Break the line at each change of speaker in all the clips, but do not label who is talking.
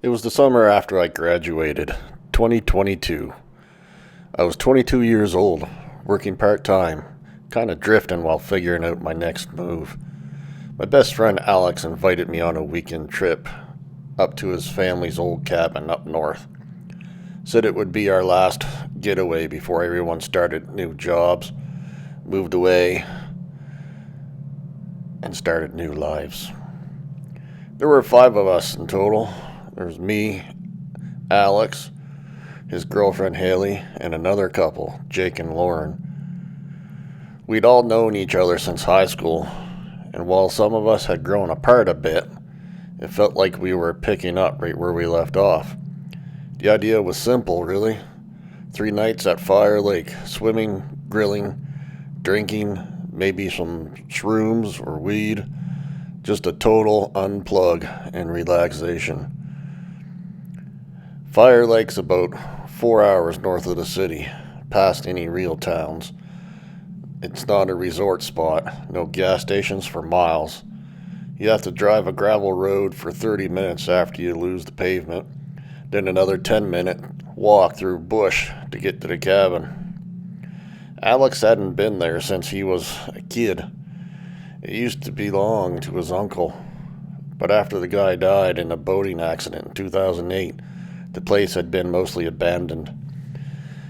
It was the summer after I graduated, 2022. I was 22 years old, working part-time, kind of drifting while figuring out my next move. My best friend Alex invited me on a weekend trip up to his family's old cabin up north. Said it would be our last getaway before everyone started new jobs, moved away, and started new lives. There were 5 of us in total. There was me, Alex, his girlfriend Haley, and another couple, Jake and Lauren. We'd all known each other since high school, and while some of us had grown apart a bit, it felt like we were picking up right where we left off. The idea was simple, really. 3 nights at Fire Lake, swimming, grilling, drinking, maybe some shrooms or weed. Just a total unplug and relaxation. Fire Lake's about 4 hours north of the city, past any real towns. It's not a resort spot, no gas stations for miles. You have to drive a gravel road for 30 minutes after you lose the pavement, then another 10-minute walk through bush to get to the cabin. Alex hadn't been there since he was a kid. It used to belong to his uncle, but after the guy died in a boating accident in 2008, the place had been mostly abandoned.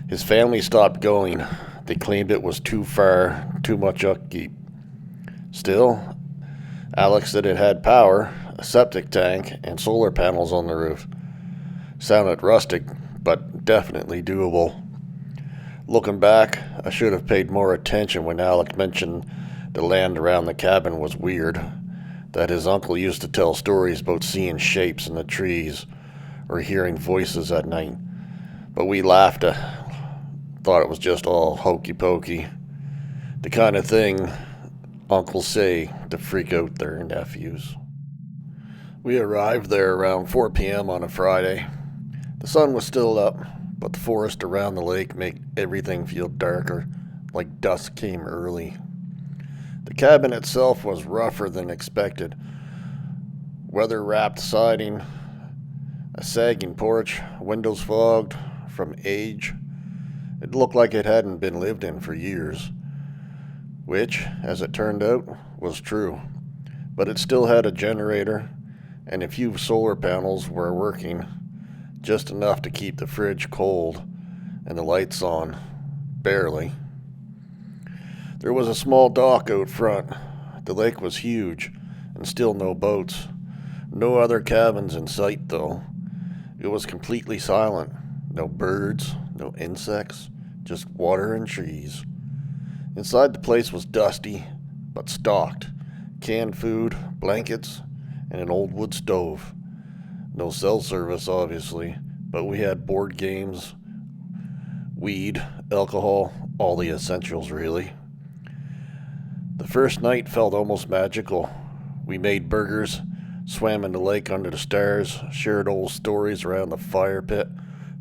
His family stopped going. They claimed it was too far, too much upkeep. Still, Alex said it had power, a septic tank, and solar panels on the roof. Sounded rustic, but definitely doable. Looking back, I should have paid more attention when Alex mentioned the land around the cabin was weird, that his uncle used to tell stories about seeing shapes in the trees or hearing voices at night. But we laughed, thought it was just all hokey pokey. The kind of thing uncles say to freak out their nephews. We arrived there around 4 p.m. on a Friday. The sun was still up, but the forest around the lake made everything feel darker, like dusk came early. The cabin itself was rougher than expected. Weather-wrapped siding, a sagging porch, windows fogged from age. It looked like it hadn't been lived in for years, which, as it turned out, was true. But it still had a generator, and a few solar panels were working, just enough to keep the fridge cold and the lights on, barely. There was a small dock out front. The lake was huge, and still no boats. No other cabins in sight, though. It was completely silent. No birds, no insects, just water and trees. Inside the place was dusty, but stocked. Canned food, blankets, and an old wood stove. No cell service, obviously, but we had board games, weed, alcohol, all the essentials, really. The first night felt almost magical. We made burgers, swam in the lake under the stars, shared old stories around the fire pit.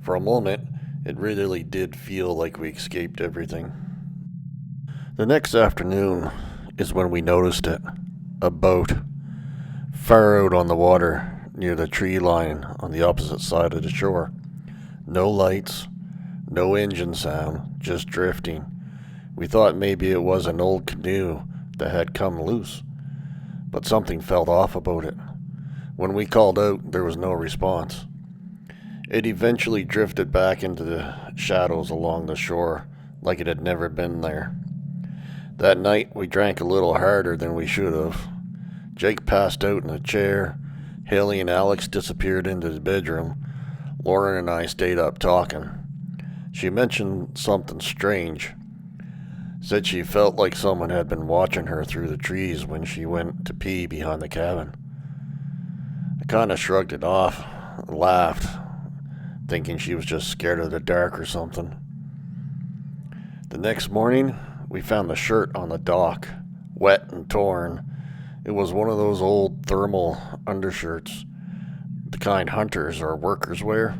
For a moment, it really did feel like we escaped everything. The next afternoon is when we noticed it. A boat, far out on the water near the tree line on the opposite side of the shore. No lights, no engine sound, just drifting. We thought maybe it was an old canoe that had come loose, but something felt off about it. When we called out, there was no response. It eventually drifted back into the shadows along the shore, like it had never been there. That night, we drank a little harder than we should have. Jake passed out in a chair. Haley and Alex disappeared into the bedroom. Lauren and I stayed up talking. She mentioned something strange. Said she felt like someone had been watching her through the trees when she went to pee behind the cabin. I kind of shrugged it off and laughed, thinking she was just scared of the dark or something. The next morning, we found the shirt on the dock, wet and torn. It was one of those old thermal undershirts, the kind hunters or workers wear.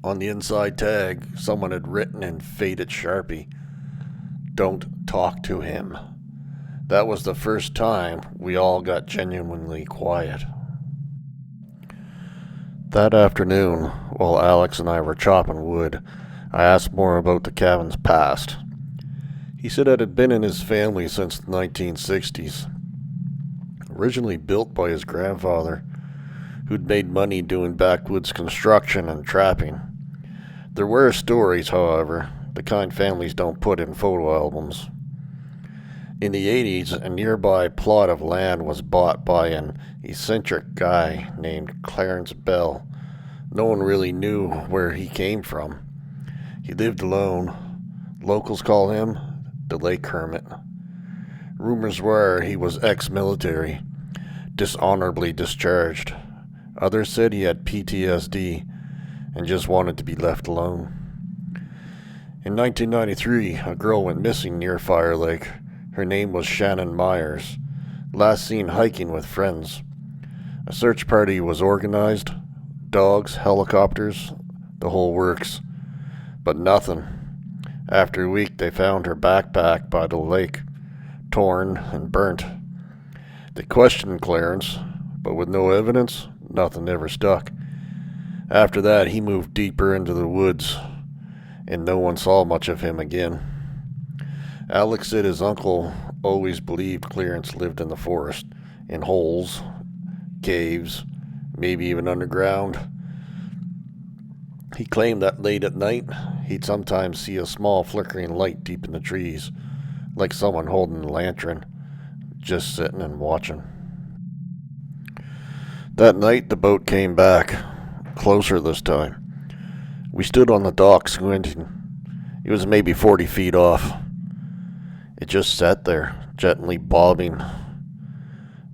On the inside tag, someone had written in faded Sharpie, "Don't talk to him." That was the first time we all got genuinely quiet. That afternoon, while Alex and I were chopping wood, I asked more about the cabin's past. He said it had been in his family since the 1960s. Originally built by his grandfather, who'd made money doing backwoods construction and trapping. There were stories, however, the kind families don't put in photo albums. In the 80s, a nearby plot of land was bought by an eccentric guy named Clarence Bell. No one really knew where he came from. He lived alone. Locals call him the Lake Hermit. Rumors were he was ex-military, dishonorably discharged. Others said he had PTSD and just wanted to be left alone. In 1993, a girl went missing near Fire Lake. Her name was Shannon Myers, last seen hiking with friends. A search party was organized, dogs, helicopters, the whole works, but nothing. After a week, they found her backpack by the lake, torn and burnt. They questioned Clarence, but with no evidence, nothing ever stuck. After that, he moved deeper into the woods, and no one saw much of him again. Alex said his uncle always believed Clarence lived in the forest, in holes, caves, maybe even underground. He claimed that late at night, he'd sometimes see a small flickering light deep in the trees, like someone holding a lantern, just sitting and watching. That night, the boat came back, closer this time. We stood on the dock squinting. It was maybe 40 feet off. It just sat there, gently bobbing.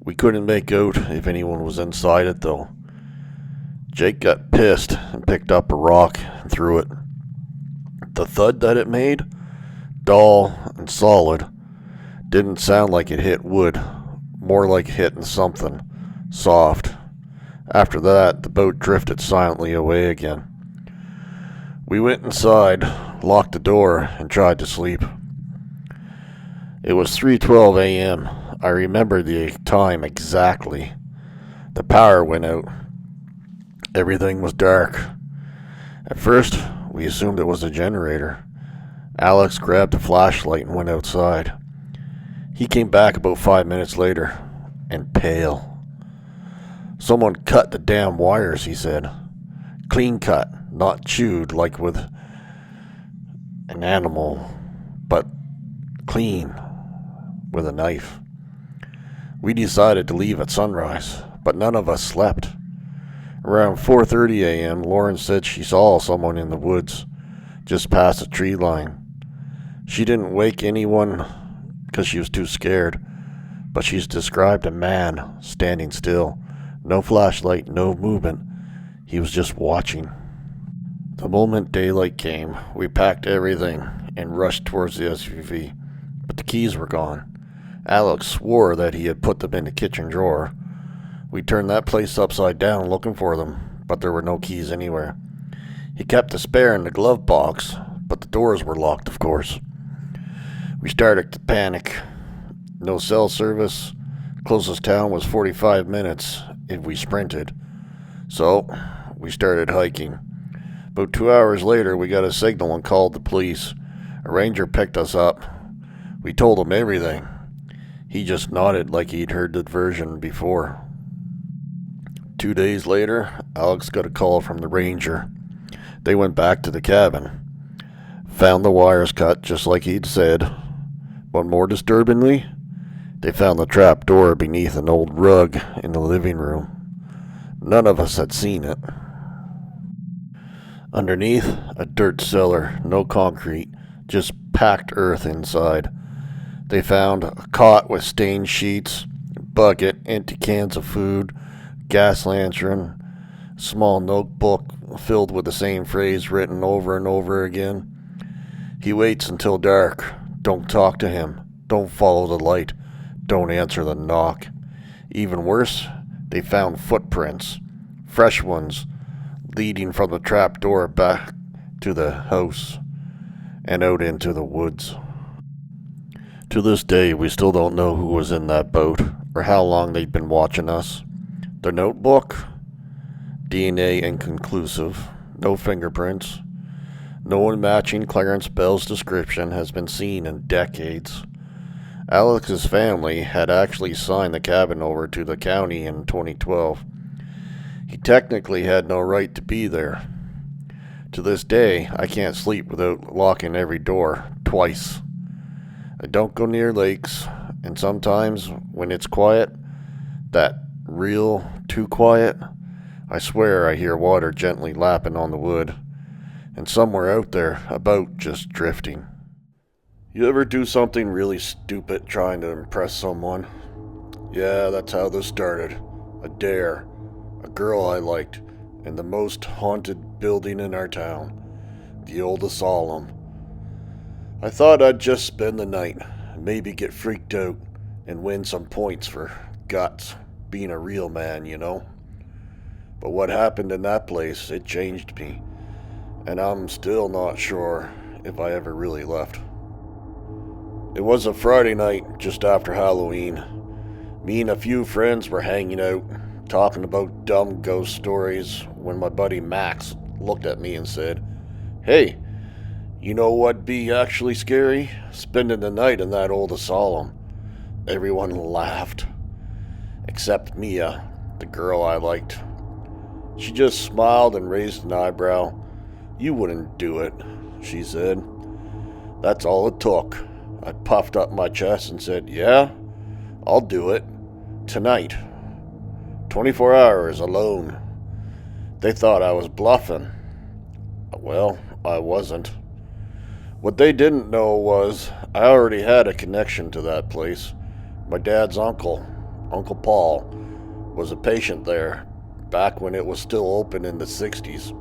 We couldn't make out if anyone was inside it, though. Jake got pissed and picked up a rock and threw it. The thud that it made, dull and solid, didn't sound like it hit wood, more like hitting something soft. After that, the boat drifted silently away again. We went inside, locked the door, and tried to sleep. It was 3:12 a.m. I remember the time exactly. The power went out. Everything was dark. At first, we assumed it was a generator. Alex grabbed a flashlight and went outside. He came back about 5 minutes later, and pale. Someone cut the damn wires, he said. Clean cut, not chewed like with an animal, but clean with a knife. We decided to leave at sunrise, but none of us slept. Around 4:30 a.m., Lauren said she saw someone in the woods, just past the tree line. She didn't wake anyone because she was too scared, but she's described a man standing still. No flashlight, no movement. He was just watching. The moment daylight came, we packed everything and rushed towards the SUV, but the keys were gone. Alex swore that he had put them in the kitchen drawer. We turned that place upside down looking for them, but there were no keys anywhere. He kept a spare in the glove box, but the doors were locked, of course. We started to panic. No cell service. Closest town was 45 minutes if we sprinted. So, we started hiking. About 2 hours later, we got a signal and called the police. A ranger picked us up. We told him everything. He just nodded like he'd heard the version before. 2 days later, Alex got a call from the ranger. They went back to the cabin. Found the wires cut just like he'd said. But more disturbingly, they found the trap door beneath an old rug in the living room. None of us had seen it. Underneath, a dirt cellar, no concrete, just packed earth inside. They found a cot with stained sheets, a bucket, empty cans of food, gas lantern, a small notebook filled with the same phrase written over and over again. He waits until dark. Don't talk to him. Don't follow the light. Don't answer the knock. Even worse, they found footprints, fresh ones, leading from the trap door back to the house and out into the woods. To this day, we still don't know who was in that boat or how long they'd been watching us. The notebook? DNA inconclusive, no fingerprints. No one matching Clarence Bell's description has been seen in decades. Alex's family had actually signed the cabin over to the county in 2012. He technically had no right to be there. To this day, I can't sleep without locking every door twice. I don't go near lakes, and sometimes when it's quiet, that real too quiet, I swear I hear water gently lapping on the wood, and somewhere out there, a boat just drifting. You ever do something really stupid trying to impress someone? Yeah, that's how this started. A dare. A girl I liked, in the most haunted building in our town, the old asylum. I thought I'd just spend the night, maybe get freaked out, and win some points for guts, being a real man, you know? But what happened in that place, it changed me, and I'm still not sure if I ever really left. It was a Friday night, just after Halloween. Me and a few friends were hanging out, talking about dumb ghost stories, when my buddy Max looked at me and said, "Hey, you know what'd be actually scary? Spending the night in that old asylum." Everyone laughed, except Mia, the girl I liked. She just smiled and raised an eyebrow. "You wouldn't do it," she said. That's all it took. I puffed up my chest and said, "Yeah, I'll do it. Tonight. 24 hours alone." They thought I was bluffing. Well, I wasn't. What they didn't know was I already had a connection to that place. My dad's uncle, Uncle Paul, was a patient there back when it was still open in the 60s.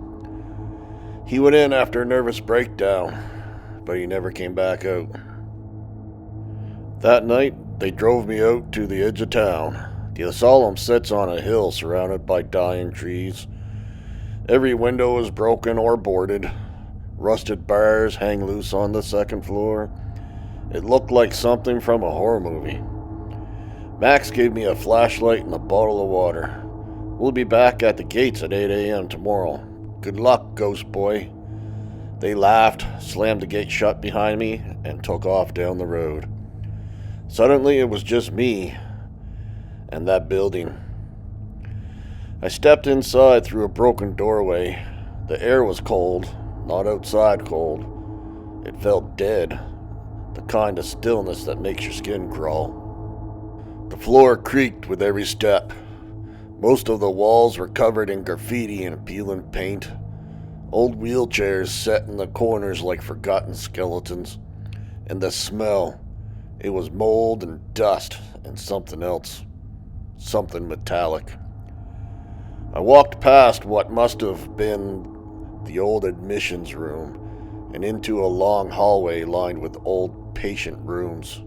He went in after a nervous breakdown, but he never came back out. That night, they drove me out to the edge of town. The asylum sits on a hill surrounded by dying trees. Every window is broken or boarded. Rusted bars hang loose on the second floor. It looked like something from a horror movie. Max gave me a flashlight and a bottle of water. "We'll be back at the gates at 8 a.m. tomorrow. Good luck, ghost boy." They laughed, slammed the gate shut behind me, and took off down the road. Suddenly, it was just me and that building. I stepped inside through a broken doorway. The air was cold, not outside cold. It felt dead, the kind of stillness that makes your skin crawl. The floor creaked with every step. Most of the walls were covered in graffiti and peeling paint. Old wheelchairs set in the corners like forgotten skeletons. And the smell, it was mold and dust and something else. Something metallic. I walked past what must have been the old admissions room and into a long hallway lined with old patient rooms.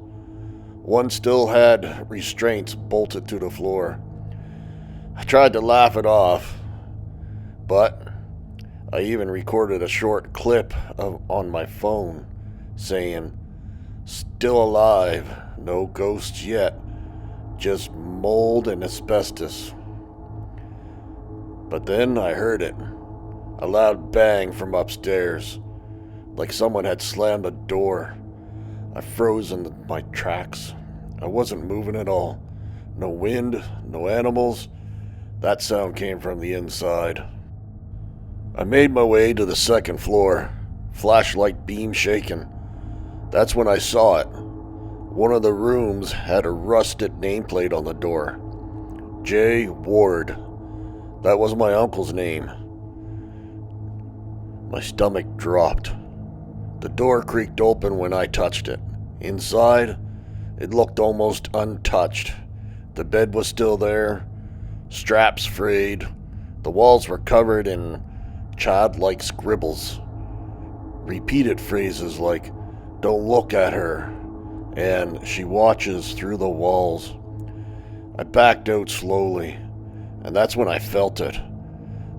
One still had restraints bolted to the floor. I tried to laugh it off, but I even recorded a short clip on my phone saying, "Still alive, no ghosts yet, just mold and asbestos." But then I heard it, a loud bang from upstairs, like someone had slammed a door. I froze in my tracks. I wasn't moving at all. No wind, no animals. That sound came from the inside. I made my way to the second floor, flashlight beam shaking. That's when I saw it. One of the rooms had a rusted nameplate on the door. J. Ward. That was my uncle's name. My stomach dropped. The door creaked open when I touched it. Inside, it looked almost untouched. The bed was still there, straps frayed. The walls were covered in childlike scribbles. Repeated phrases like, "Don't look at her," and "She watches through the walls." I backed out slowly, and that's when I felt it.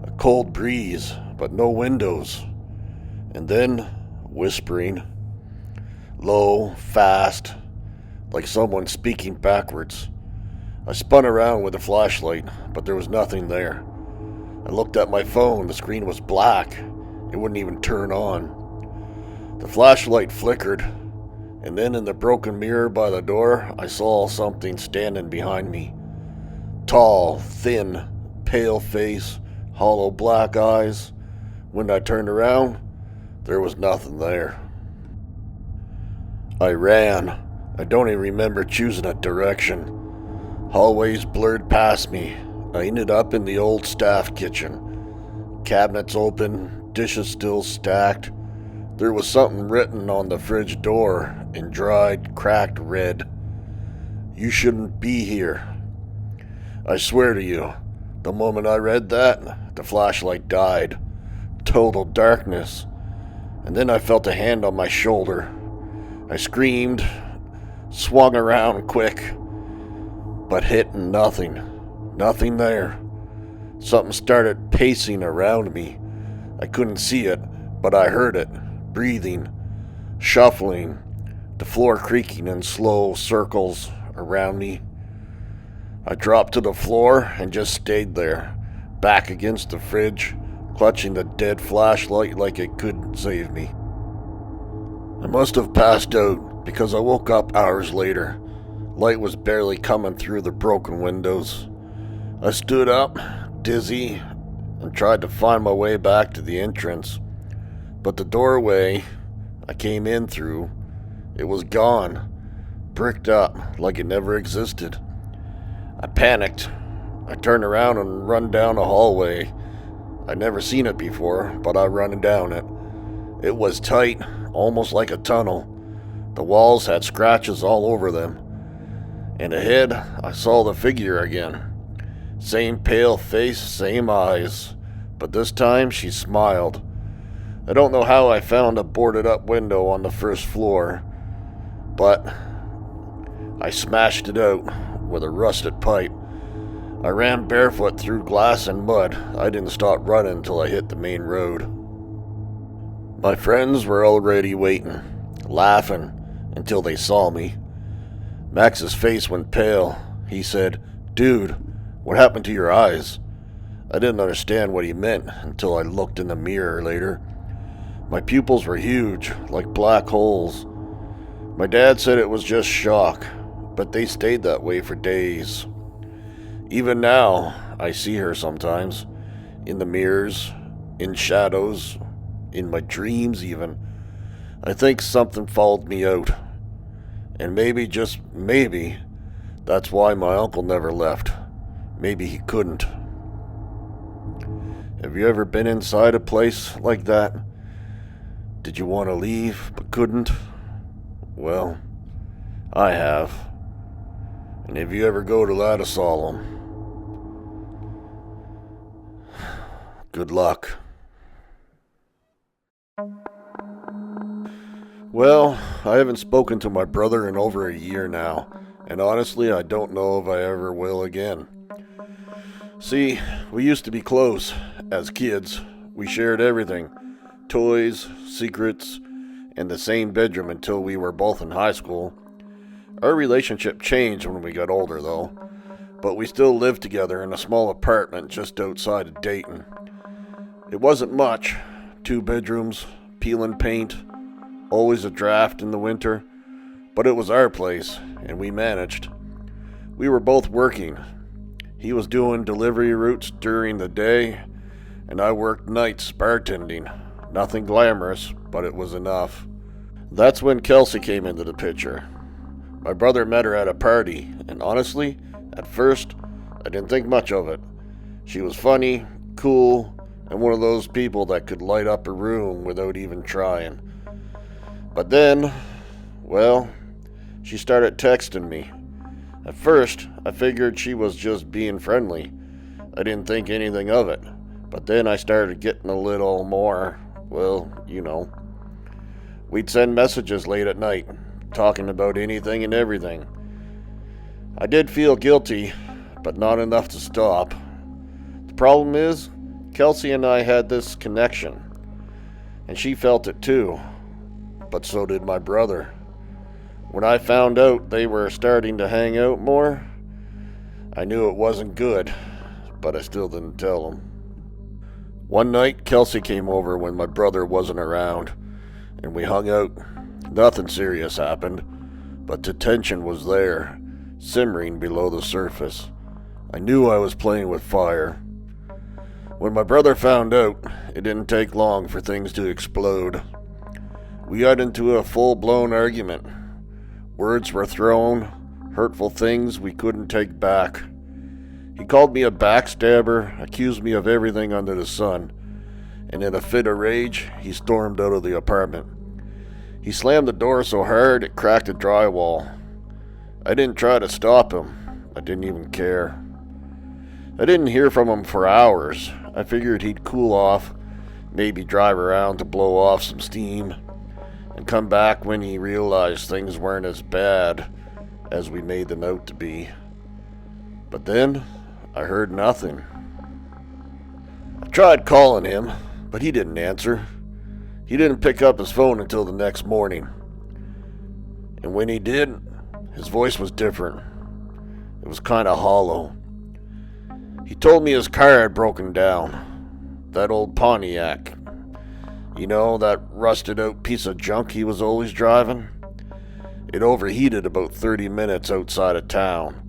A cold breeze, but no windows. And then, whispering. Low, fast, like someone speaking backwards. I spun around with the flashlight, but there was nothing there. I looked at my phone. The screen was black. It wouldn't even turn on. The flashlight flickered, and then in the broken mirror by the door, I saw something standing behind me. Tall, thin, pale face, hollow black eyes. When I turned around, there was nothing there. I ran. I don't even remember choosing a direction. Hallways blurred past me. I ended up in the old staff kitchen. Cabinets open, dishes still stacked. There was something written on the fridge door in dried, cracked red. "You shouldn't be here." I swear to you, the moment I read that, the flashlight died. Total darkness. And then I felt a hand on my shoulder. I screamed, swung around quick, but hit nothing. Nothing there. Something started pacing around me. I couldn't see it, but I heard it, breathing, shuffling, the floor creaking in slow circles around me. I dropped to the floor and just stayed there, back against the fridge, clutching the dead flashlight like it could save me. I must have passed out because I woke up hours later. Light was barely coming through the broken windows. I stood up, dizzy, and tried to find my way back to the entrance. But the doorway I came in through, it was gone, bricked up like it never existed. I panicked. I turned around and run down a hallway. I'd never seen it before, but I run down it. It was tight, almost like a tunnel. The walls had scratches all over them. And ahead, I saw the figure again. Same pale face, same eyes. But this time, she smiled. I don't know how I found a boarded up window on the first floor, but I smashed it out with a rusted pipe. I ran barefoot through glass and mud. I didn't stop running until I hit the main road. My friends were already waiting, laughing until they saw me. Max's face went pale. He said, "Dude, what happened to your eyes?" I didn't understand what he meant until I looked in the mirror later. My pupils were huge, like black holes. My dad said it was just shock, but they stayed that way for days. Even now, I see her sometimes, in the mirrors, in shadows, in my dreams even. I think something followed me out. And maybe, just maybe, that's why my uncle never left. Maybe he couldn't. Have you ever been inside a place like that? Did you want to leave, but couldn't? Well, I have. And if you ever go to that asylum, good luck. Well, I haven't spoken to my brother in over a year now, and honestly, I don't know if I ever will again. See, we used to be close. As kids, we shared everything. Toys, secrets, and the same bedroom until we were both in high school. Our relationship changed when we got older, though, but we still lived together in a small apartment just outside of Dayton. It wasn't much. 2 bedrooms, peeling paint, always a draft in the winter, but it was our place, and we managed. We were both working. He was doing delivery routes during the day, and I worked nights bartending. Nothing glamorous, but it was enough. That's when Kelsey came into the picture. My brother met her at a party, and honestly, at first, I didn't think much of it. She was funny, cool, and one of those people that could light up a room without even trying. But then, well, she started texting me. At first, I figured she was just being friendly. I didn't think anything of it. But then I started getting a little more, well, you know. We'd send messages late at night, talking about anything and everything. I did feel guilty, but not enough to stop. The problem is, Kelsey and I had this connection, and she felt it too, but so did my brother. When I found out they were starting to hang out more, I knew it wasn't good, but I still didn't tell him. One night, Kelsey came over when my brother wasn't around, and we hung out. Nothing serious happened, but the tension was there, simmering below the surface. I knew I was playing with fire. When my brother found out, it didn't take long for things to explode. We got into a full-blown argument. Words were thrown, hurtful things we couldn't take back. He called me a backstabber, accused me of everything under the sun, and in a fit of rage, he stormed out of the apartment. He slammed the door so hard it cracked the drywall. I didn't try to stop him. I didn't even care. I didn't hear from him for hours. I figured he'd cool off, maybe drive around to blow off some steam, and come back when he realized things weren't as bad as we made them out to be. But then, I heard nothing. I tried calling him, but he didn't answer. He didn't pick up his phone until the next morning. And when he did, his voice was different. It was kind of hollow. He told me his car had broken down. That old Pontiac. You know, that rusted out piece of junk he was always driving? It overheated about 30 minutes outside of town.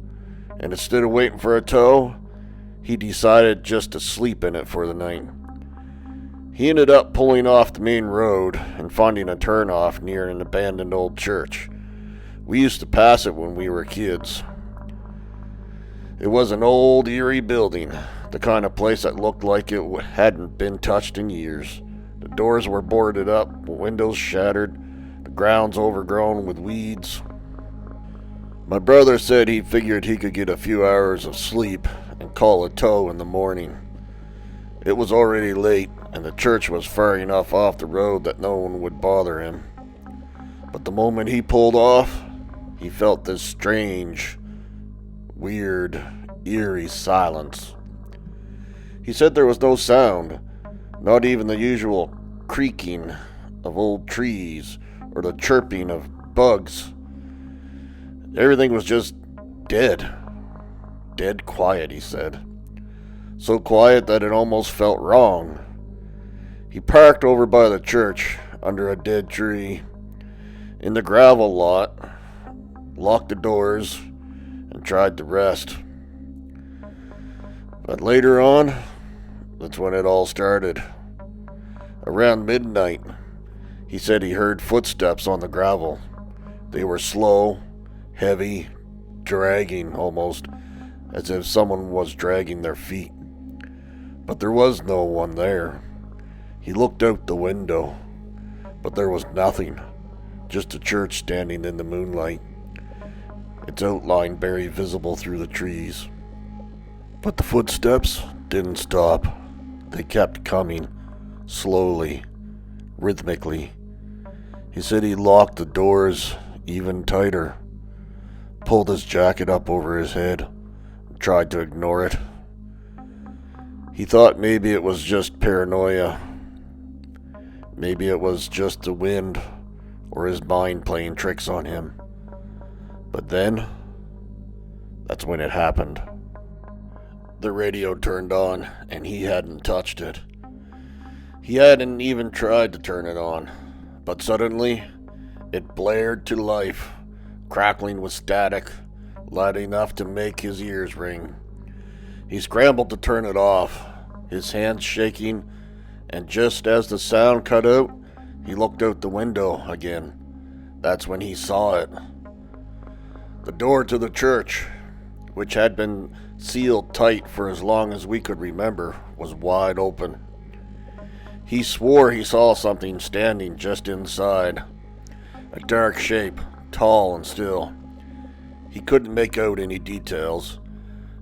And instead of waiting for a tow, he decided just to sleep in it for the night. He ended up pulling off the main road and finding a turnoff near an abandoned old church. We used to pass it when we were kids. It was an old, eerie building, the kind of place that looked like it hadn't been touched in years. The doors were boarded up, windows shattered, the grounds overgrown with weeds. My brother said he figured he could get a few hours of sleep and call a tow in the morning. It was already late, and the church was far enough off the road that no one would bother him. But the moment he pulled off, he felt this strange, weird, eerie silence. He said there was no sound, not even the usual creaking of old trees or the chirping of bugs. Everything was just dead. Dead quiet, he said. So quiet that it almost felt wrong. He parked over by the church under a dead tree in the gravel lot, locked the doors, and tried to rest. But later on, that's when it all started. Around midnight, he said he heard footsteps on the gravel. They were slow, heavy, dragging almost, as if someone was dragging their feet. But there was no one there. He looked out the window, but there was nothing, just a church standing in the moonlight, its outline barely visible through the trees. But the footsteps didn't stop. They kept coming, slowly, rhythmically. He said he locked the doors even tighter, pulled his jacket up over his head, and tried to ignore it. He thought maybe it was just paranoia. Maybe it was just the wind or his mind playing tricks on him. But then, that's when it happened. The radio turned on, and he hadn't touched it. He hadn't even tried to turn it on, but suddenly, it blared to life, crackling with static, loud enough to make his ears ring. He scrambled to turn it off, his hands shaking, and just as the sound cut out, he looked out the window again. That's when he saw it. The door to the church, which had been sealed tight for as long as we could remember, was wide open. He swore he saw something standing just inside, a dark shape, tall and still. He couldn't make out any details,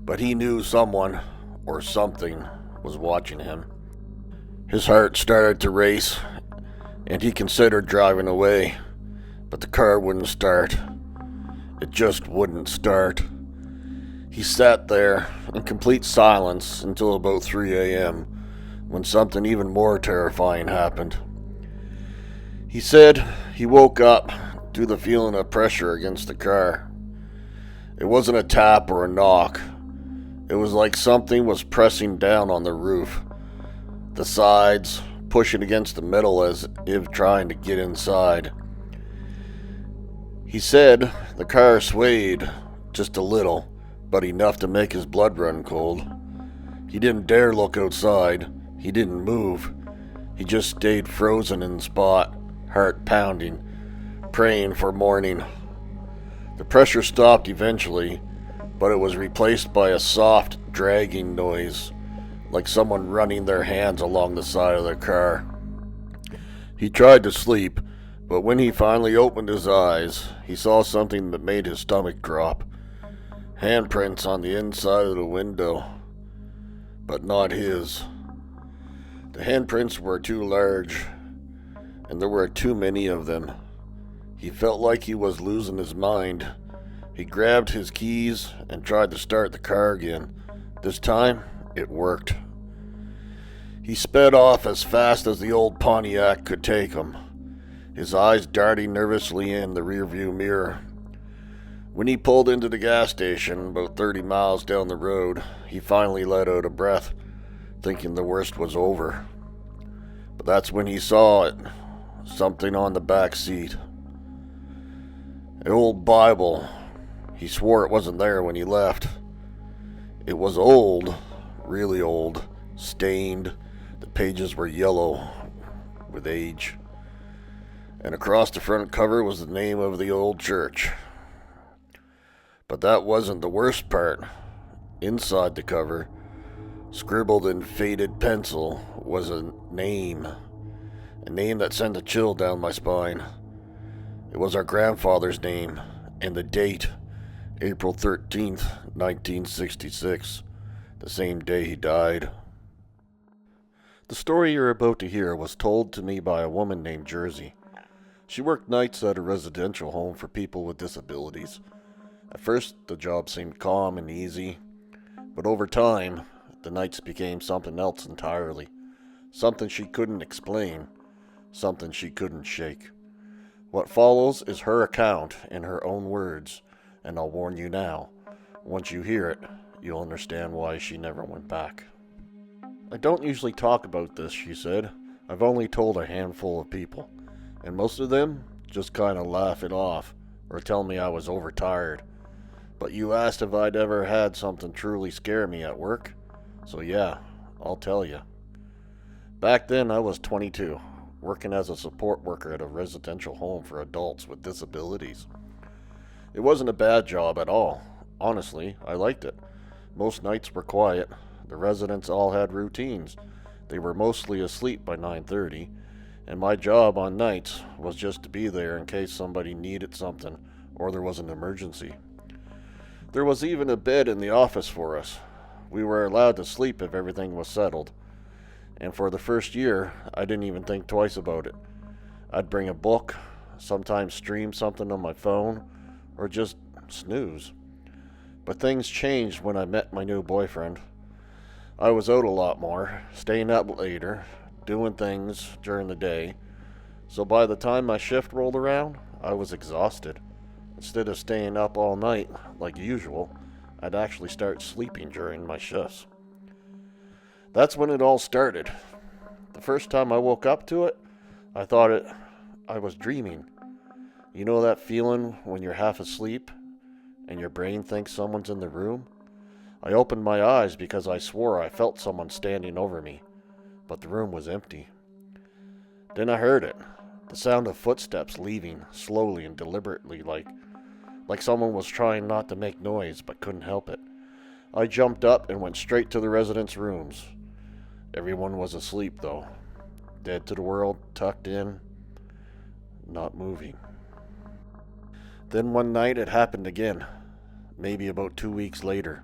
but he knew someone or something was watching him. His heart started to race, and he considered driving away, but the car wouldn't start. It just wouldn't start. He sat there in complete silence until about 3 a.m., when something even more terrifying happened. He said he woke up to the feeling of pressure against the car. It wasn't a tap or a knock. It was like something was pressing down on the roof. the sides, pushing against the metal as if trying to get inside. He said the car swayed just a little, but enough to make his blood run cold. He didn't dare look outside. He didn't move. He just stayed frozen in the spot, heart pounding, praying for morning. The pressure stopped eventually, but it was replaced by a soft, dragging noise, like someone running their hands along the side of their car. He tried to sleep, but when he finally opened his eyes, he saw something that made his stomach drop. Handprints on the inside of the window, but not his. The handprints were too large, and there were too many of them. He felt like he was losing his mind. He grabbed his keys and tried to start the car again. This time, it worked. He sped off as fast as the old Pontiac could take him, his eyes darting nervously in the rearview mirror. When he pulled into the gas station about 30 miles down the road, he finally let out a breath, thinking the worst was over. But that's when he saw it, something on the back seat. An old Bible. He swore it wasn't there when he left. It was old, really old, stained. The pages were yellow with age. And across the front cover was the name of the old church. But that wasn't the worst part. Inside the cover, scribbled in faded pencil, was a name that sent a chill down my spine. It was our grandfather's name, and the date, April 13th, 1966, the same day he died. The story you're about to hear was told to me by a woman named Jersey. She worked nights at a residential home for people with disabilities. At first, the job seemed calm and easy, but over time, the nights became something else entirely. Something she couldn't explain, something she couldn't shake. What follows is her account in her own words, and I'll warn you now, once you hear it, you'll understand why she never went back. I don't usually talk about this, she said. I've only told a handful of people, and most of them just kind of laugh it off or tell me I was overtired. But you asked if I'd ever had something truly scare me at work, so yeah, I'll tell you. Back then I was 22, working as a support worker at a residential home for adults with disabilities. It wasn't a bad job at all. Honestly, I liked it. Most nights were quiet. The residents all had routines. They were mostly asleep by 9:30, and my job on nights was just to be there in case somebody needed something or there was an emergency. There was even a bed in the office for us. We were allowed to sleep if everything was settled. And for the first year, I didn't even think twice about it. I'd bring a book, sometimes stream something on my phone, or just snooze. But things changed when I met my new boyfriend. I was out a lot more, staying up later, doing things during the day. So by the time my shift rolled around, I was exhausted. Instead of staying up all night like usual, I'd actually start sleeping during my shifts. That's when it all started. The first time I woke up to it, I thought I was dreaming. You know that feeling when you're half asleep and your brain thinks someone's in the room? I opened my eyes because I swore I felt someone standing over me, but the room was empty. Then I heard it, the sound of footsteps leaving slowly and deliberately, like someone was trying not to make noise but couldn't help it. I jumped up and went straight to the residents' rooms. Everyone was asleep though, dead to the world, tucked in, not moving. Then one night it happened again, maybe about 2 weeks later.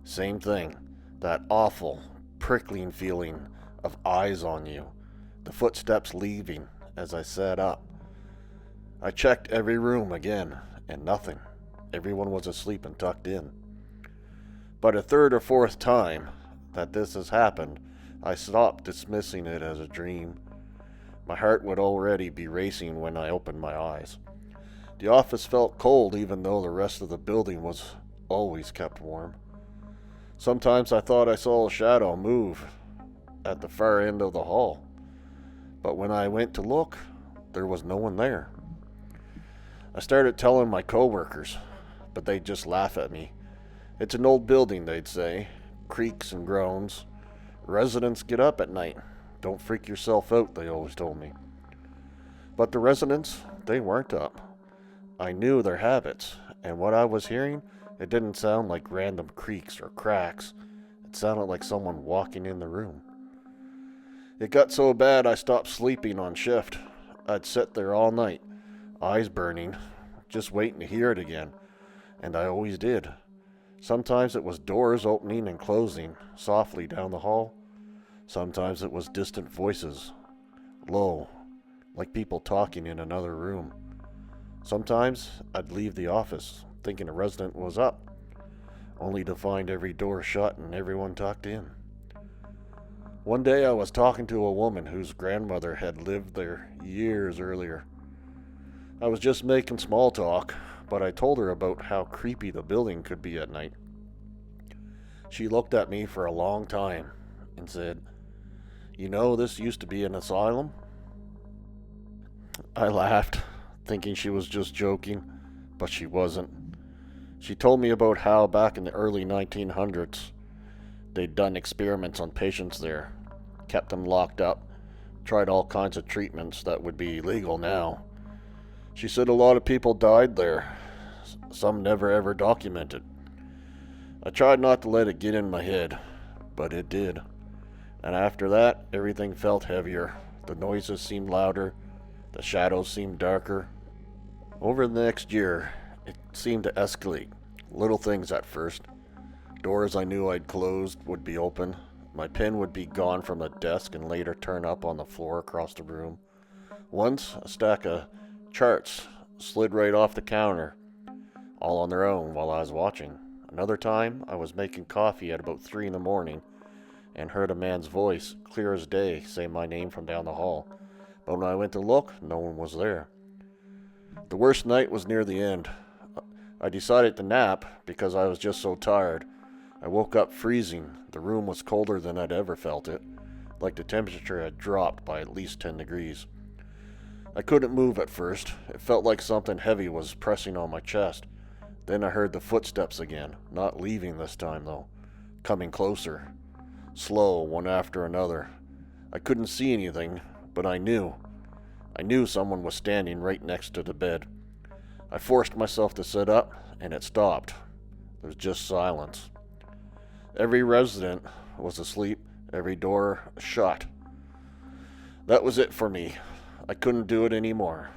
Same thing, that awful, prickling feeling of eyes on you, the footsteps leaving as I sat up. I checked every room again, and nothing. Everyone was asleep and tucked in. But a third or fourth time that this has happened, I stopped dismissing it as a dream. My heart would already be racing when I opened my eyes. The office felt cold even though the rest of the building was always kept warm. Sometimes I thought I saw a shadow move, at the far end of the hall. But when I went to look, there was no one there. I started telling my coworkers, but they'd just laugh at me. It's an old building, they'd say. Creaks and groans. Residents get up at night. Don't freak yourself out, they always told me. But the residents, they weren't up. I knew their habits, and what I was hearing, it didn't sound like random creaks or cracks. It sounded like someone walking in the room. It got so bad I stopped sleeping on shift. I'd sit there all night, eyes burning, just waiting to hear it again. And I always did. Sometimes it was doors opening and closing softly down the hall. Sometimes it was distant voices, low, like people talking in another room. Sometimes I'd leave the office thinking a resident was up, only to find every door shut and everyone tucked in. One day I was talking to a woman whose grandmother had lived there years earlier. I was just making small talk, but I told her about how creepy the building could be at night. She looked at me for a long time and said, "You know, this used to be an asylum?" I laughed, thinking she was just joking, but she wasn't. She told me about how back in the early 1900s, they'd done experiments on patients there, kept them locked up, tried all kinds of treatments that would be illegal now. She said a lot of people died there, some never ever documented. I tried not to let it get in my head, but it did. And after that, everything felt heavier. The noises seemed louder, the shadows seemed darker. Over the next year, it seemed to escalate. Little things at first. Doors I knew I'd closed would be open. My pen would be gone from the desk and later turn up on the floor across the room. Once, a stack of charts slid right off the counter, all on their own while I was watching. Another time, I was making coffee at about 3 in the morning and heard a man's voice, clear as day, say my name from down the hall. But when I went to look, no one was there. The worst night was near the end. I decided to nap because I was just so tired. I woke up freezing. The room was colder than I'd ever felt it, like the temperature had dropped by at least 10 degrees. I couldn't move at first. It felt like something heavy was pressing on my chest. Then I heard the footsteps again, not leaving this time though, coming closer, slow, one after another. I couldn't see anything, but I knew someone was standing right next to the bed. I forced myself to sit up, and it stopped. There was just silence. Every resident was asleep, every door shut. That was it for me. I couldn't do it anymore.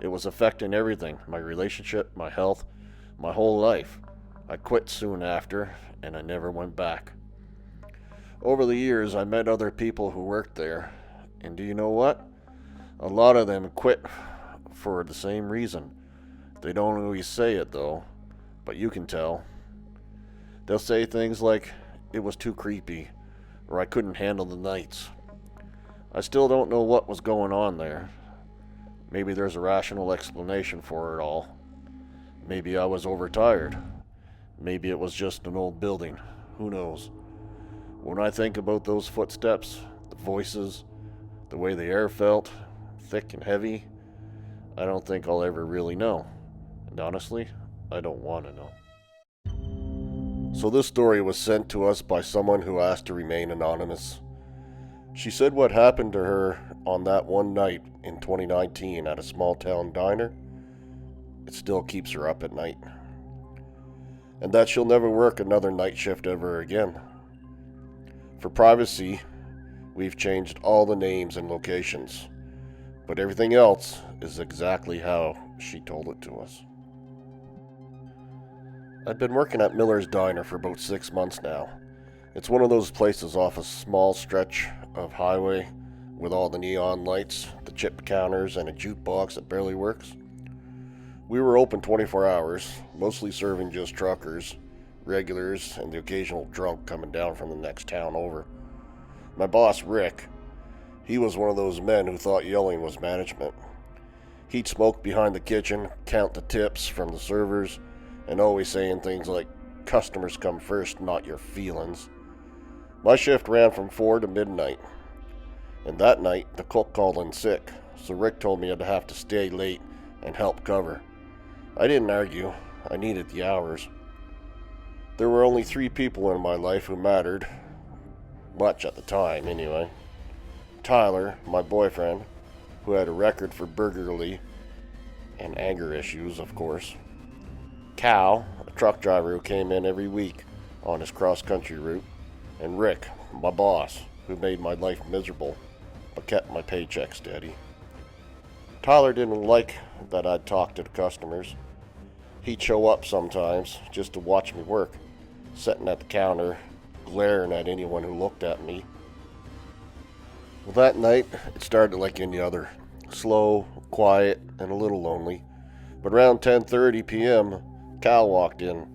It was affecting everything, my relationship, my health, my whole life. I quit soon after, and I never went back. Over the years, I met other people who worked there, and do you know what? A lot of them quit for the same reason. They don't always say it though, but you can tell. They'll say things like, "It was too creepy," or "I couldn't handle the nights." I still don't know what was going on there. Maybe there's a rational explanation for it all. Maybe I was overtired. Maybe it was just an old building. Who knows? When I think about those footsteps, the voices, the way the air felt, thick and heavy, I don't think I'll ever really know. And honestly, I don't want to know. So this story was sent to us by someone who asked to remain anonymous. She said what happened to her on that one night in 2019 at a small town diner, it still keeps her up at night. And that she'll never work another night shift ever again. For privacy, we've changed all the names and locations, but everything else is exactly how she told it to us. I've been working at Miller's Diner for about 6 months now. It's one of those places off a small stretch of highway with all the neon lights, the chip counters, and a jukebox that barely works. We were open 24 hours, mostly serving just truckers, regulars, and the occasional drunk coming down from the next town over. My boss, Rick, he was one of those men who thought yelling was management. He'd smoke behind the kitchen, count the tips from the servers, and always saying things like, "Customers come first, not your feelings." My shift ran from 4 to midnight, and that night the cook called in sick, so Rick told me I'd have to stay late and help cover. I didn't argue. I needed the hours. There were only 3 people in my life who mattered, much at the time anyway. Tyler, my boyfriend, who had a record for burglary and anger issues, of course. Cal, a truck driver who came in every week on his cross-country route. And Rick, my boss, who made my life miserable, but kept my paycheck steady. Tyler didn't like that I'd talk to the customers. He'd show up sometimes just to watch me work, sitting at the counter, glaring at anyone who looked at me. Well, that night, it started like any other. Slow, quiet, and a little lonely. But around 10:30 p.m., Cal walked in.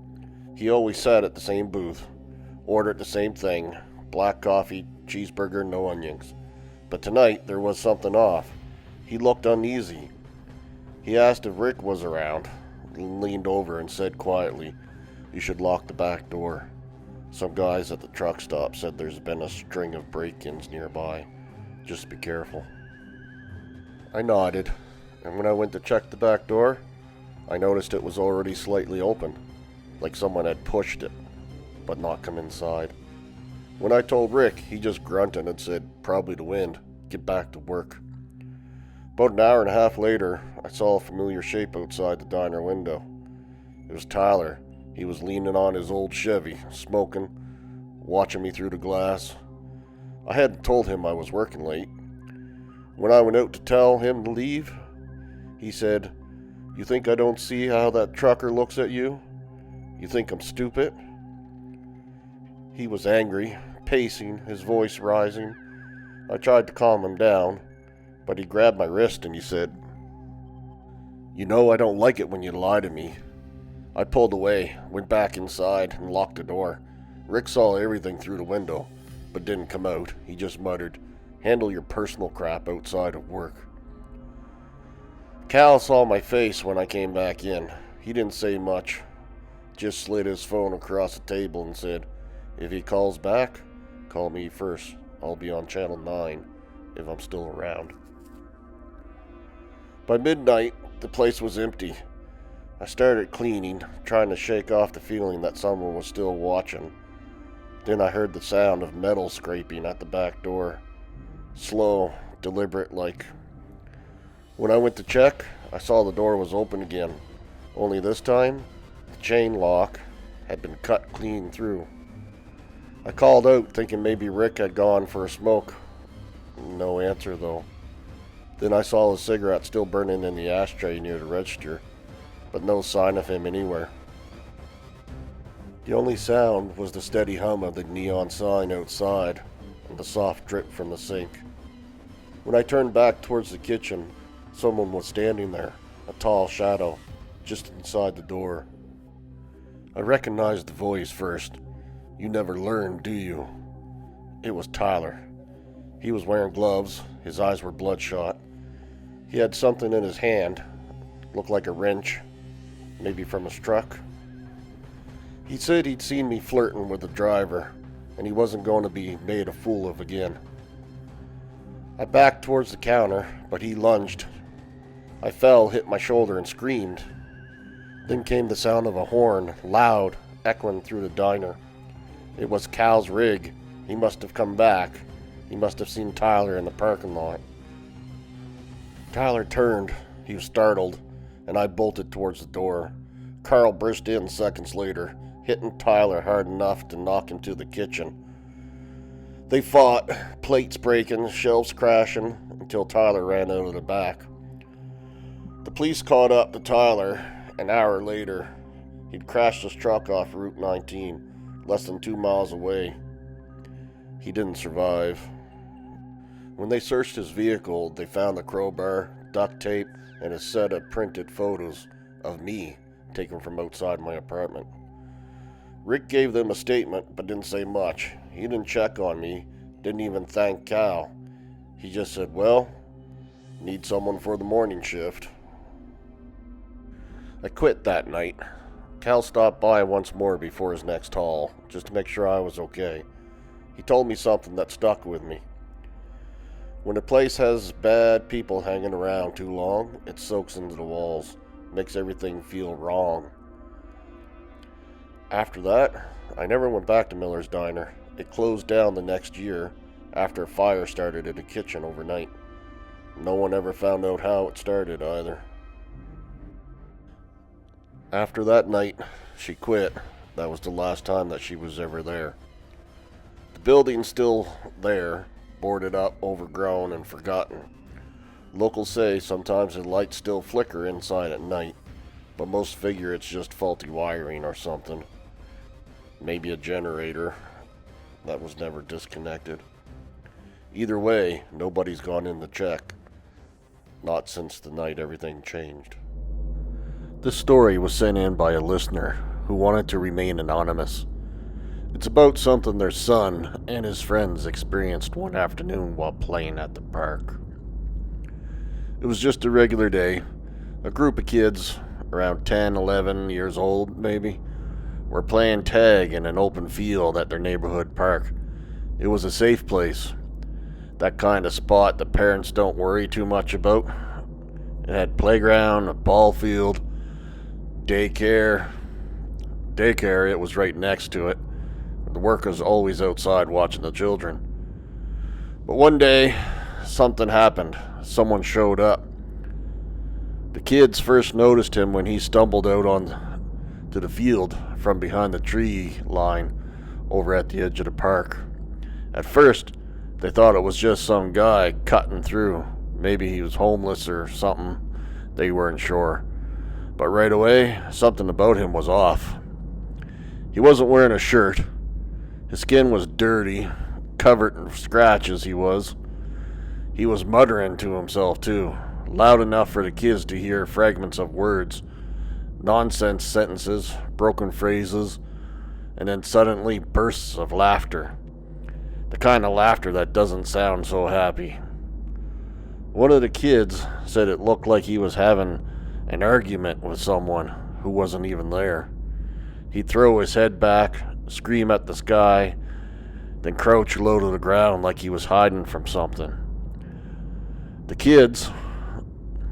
He always sat at the same booth. Ordered the same thing, black coffee, cheeseburger, no onions. But tonight, there was something off. He looked uneasy. He asked if Rick was around, leaned over and said quietly, "You should lock the back door. Some guys at the truck stop said there's been a string of break-ins nearby. Just be careful." I nodded, and when I went to check the back door, I noticed it was already slightly open, like someone had pushed it, but not come inside. When I told Rick, he just grunted and said, "Probably the wind. Get back to work." About an hour and a half later, I saw a familiar shape outside the diner window. It was Tyler. He was leaning on his old Chevy, smoking, watching me through the glass. I hadn't told him I was working late. When I went out to tell him to leave, he said, "You think I don't see how that trucker looks at you? You think I'm stupid?" He was angry, pacing, his voice rising. I tried to calm him down, but he grabbed my wrist and he said, "You know I don't like it when you lie to me." I pulled away, went back inside, and locked the door. Rick saw everything through the window, but didn't come out. He just muttered, "Handle your personal crap outside of work." Cal saw my face when I came back in. He didn't say much, just slid his phone across the table and said, "If he calls back, call me first. I'll be on channel 9 if I'm still around." By midnight, the place was empty. I started cleaning, trying to shake off the feeling that someone was still watching. Then I heard the sound of metal scraping at the back door. Slow, deliberate like. When I went to check, I saw the door was open again. Only this time, the chain lock had been cut clean through. I called out, thinking maybe Rick had gone for a smoke. No answer, though. Then I saw his cigarette still burning in the ashtray near the register, but no sign of him anywhere. The only sound was the steady hum of the neon sign outside and the soft drip from the sink. When I turned back towards the kitchen, someone was standing there, a tall shadow, just inside the door. I recognized the voice first. You never learn, do you? It was Tyler. He was wearing gloves. His eyes were bloodshot. He had something in his hand. Looked like a wrench, maybe from his truck. He said he'd seen me flirting with the driver, and he wasn't going to be made a fool of again. I backed towards the counter, but he lunged. I fell, hit my shoulder, and screamed. Then came the sound of a horn, loud, echoing through the diner. It was Cal's rig. He must have come back. He must have seen Tyler in the parking lot. Tyler turned. He was startled, and I bolted towards the door. Carl burst in seconds later, hitting Tyler hard enough to knock him to the kitchen. They fought, plates breaking, shelves crashing, until Tyler ran out of the back. The police caught up to Tyler an hour later. He'd crashed his truck off Route 19. Less than 2 miles away. He didn't survive. When they searched his vehicle, they found a crowbar, duct tape, and a set of printed photos of me taken from outside my apartment. Rick gave them a statement, but didn't say much. He didn't check on me, didn't even thank Cal. He just said, "Well, need someone for the morning shift." I quit that night. Cal stopped by once more before his next haul, just to make sure I was okay. He told me something that stuck with me. When a place has bad people hanging around too long, it soaks into the walls, makes everything feel wrong. After that, I never went back to Miller's Diner. It closed down the next year after a fire started in the kitchen overnight. No one ever found out how it started either. After that night, she quit. That was the last time that she was ever there. The building's still there, boarded up, overgrown, and forgotten. Locals say sometimes the lights still flicker inside at night, but most figure it's just faulty wiring or something. Maybe a generator that was never disconnected. Either way, nobody's gone in to check. Not since the night everything changed. This story was sent in by a listener who wanted to remain anonymous. It's about something their son and his friends experienced one afternoon while playing at the park. It was just a regular day. A group of kids, around 10, 11 years old maybe, were playing tag in an open field at their neighborhood park. It was a safe place. That kind of spot the parents don't worry too much about. It had playground, a ball field, daycare. It was right next to it. The workers always outside watching the children. But one day, something happened. Someone showed up. The kids first noticed him when he stumbled out onto the field from behind the tree line over at the edge of the park. At first, they thought it was just some guy cutting through. Maybe he was homeless or something. They weren't sure. But right away, something about him was off. He wasn't wearing a shirt. His skin was dirty, covered in scratches he was. He was muttering to himself too, loud enough for the kids to hear fragments of words, nonsense sentences, broken phrases, and then suddenly bursts of laughter. The kind of laughter that doesn't sound so happy. One of the kids said it looked like he was having an argument with someone who wasn't even there. He'd throw his head back, scream at the sky, then crouch low to the ground like he was hiding from something. The kids,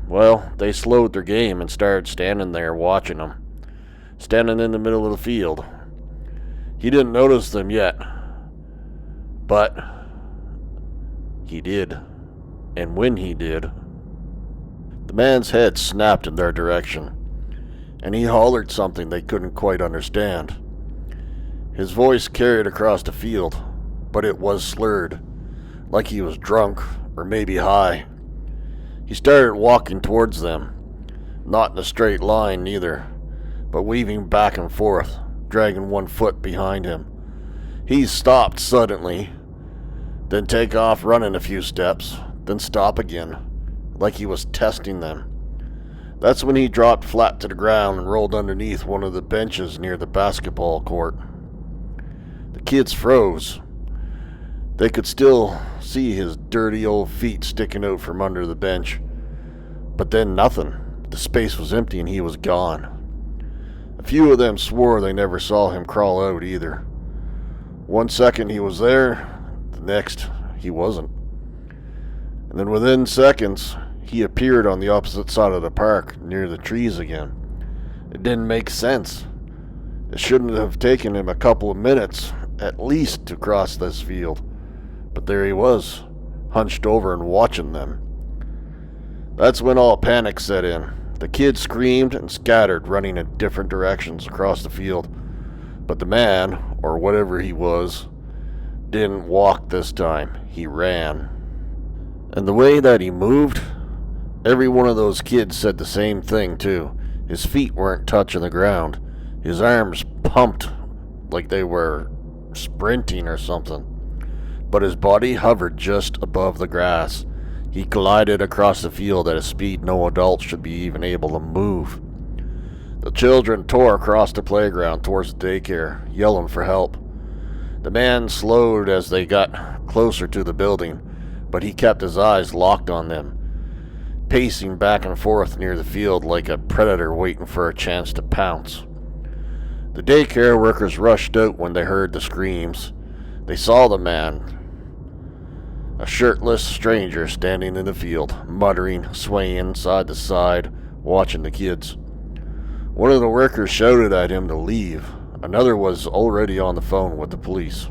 well, they slowed their game and started standing there watching him, standing in the middle of the field. He didn't notice them yet, but he did. And when he did, the man's head snapped in their direction, and he hollered something they couldn't quite understand. His voice carried across the field, but it was slurred, like he was drunk or maybe high. He started walking towards them, not in a straight line neither, but weaving back and forth, dragging one foot behind him. He stopped suddenly, then take off running a few steps, then stop again, like he was testing them. That's when he dropped flat to the ground and rolled underneath one of the benches near the basketball court. The kids froze. They could still see his dirty old feet sticking out from under the bench. But then nothing. The space was empty and he was gone. A few of them swore they never saw him crawl out either. 1 second he was there, the next he wasn't. And then within seconds, he appeared on the opposite side of the park, near the trees again. It didn't make sense. It shouldn't have taken him a couple of minutes, at least, to cross this field. But there he was, hunched over and watching them. That's when all panic set in. The kids screamed and scattered, running in different directions across the field. But the man, or whatever he was, didn't walk this time. He ran. And the way that he moved, every one of those kids said the same thing too. His feet weren't touching the ground. His arms pumped like they were sprinting or something. But his body hovered just above the grass. He glided across the field at a speed no adult should be even able to move. The children tore across the playground towards the daycare, yelling for help. The man slowed as they got closer to the building, but he kept his eyes locked on them, pacing back and forth near the field like a predator waiting for a chance to pounce. The daycare workers rushed out when they heard the screams. They saw the man, a shirtless stranger standing in the field, muttering, swaying side to side, watching the kids. One of the workers shouted at him to leave. Another was already on the phone with the police.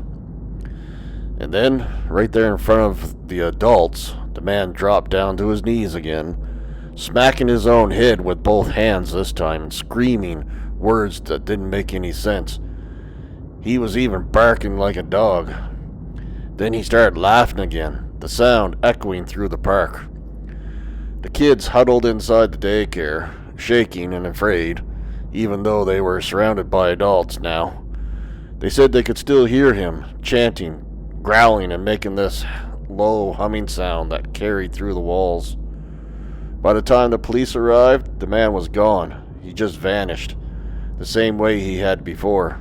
And then, right there in front of the adults, the man dropped down to his knees again, smacking his own head with both hands this time and screaming words that didn't make any sense. He was even barking like a dog. Then he started laughing again, the sound echoing through the park. The kids huddled inside the daycare, shaking and afraid, even though they were surrounded by adults now. They said they could still hear him, chanting, growling, and making this low humming sound that carried through the walls. By the time the police arrived, the man was gone. He just vanished, the same way he had before.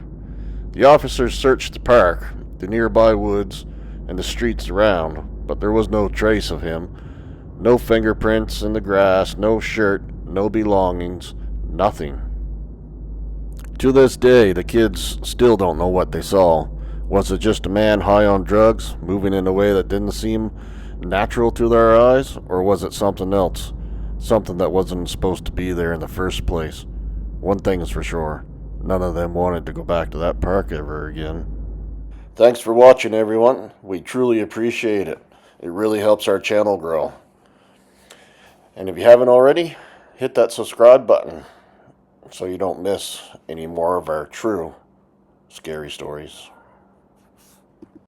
The officers searched the park, the nearby woods, and the streets around, but there was no trace of him. No fingerprints in the grass, no shirt, no belongings, nothing. To this day, the kids still don't know what they saw. Was it just a man high on drugs, moving in a way that didn't seem natural to their eyes, or was it something else? Something that wasn't supposed to be there in the first place. One thing is for sure, none of them wanted to go back to that park ever again. Thanks for watching, everyone. We truly appreciate it. It really helps our channel grow. And if you haven't already, hit that subscribe button so you don't miss any more of our true scary stories.